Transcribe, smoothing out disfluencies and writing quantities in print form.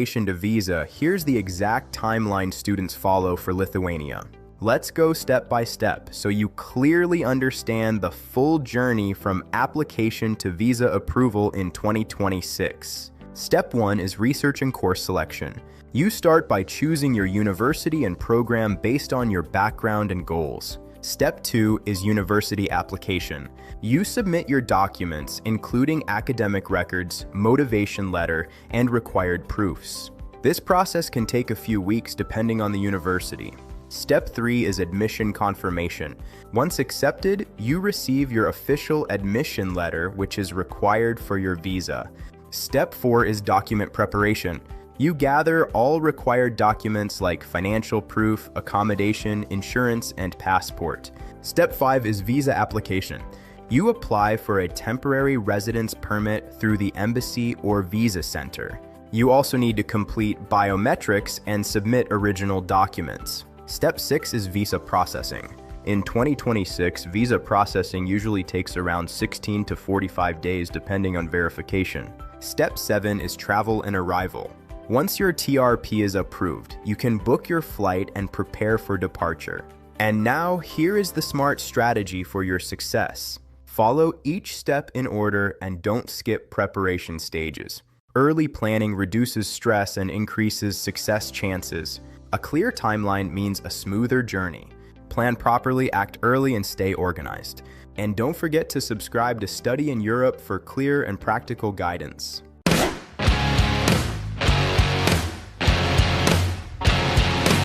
To visa, here's the exact timeline students follow for Lithuania. Let's go step by step so you clearly understand the full journey from application to visa approval in 2026. Step 1 is research and course selection. You start by choosing your university and program based on your background and goals. Step 2 is university application. You submit your documents, including academic records, motivation letter, and required proofs. This process can take a few weeks depending on the university. Step 3 is admission confirmation. Once accepted, you receive your official admission letter, which is required for your visa. Step 4 is document preparation. You gather all required documents like financial proof, accommodation, insurance, and passport. Step 5 is visa application. You apply for a temporary residence permit through the embassy or visa center. You also need to complete biometrics and submit original documents. Step 6 is visa processing. In 2026, visa processing usually takes around 16 to 45 days depending on verification. Step 7 is travel and arrival. Once your TRP is approved, you can book your flight and prepare for departure. And now, here is the smart strategy for your success. Follow each step in order and don't skip preparation stages. Early planning reduces stress and increases success chances. A clear timeline means a smoother journey. Plan properly, act early, and stay organized. And don't forget to subscribe to Study in Europe for clear and practical guidance.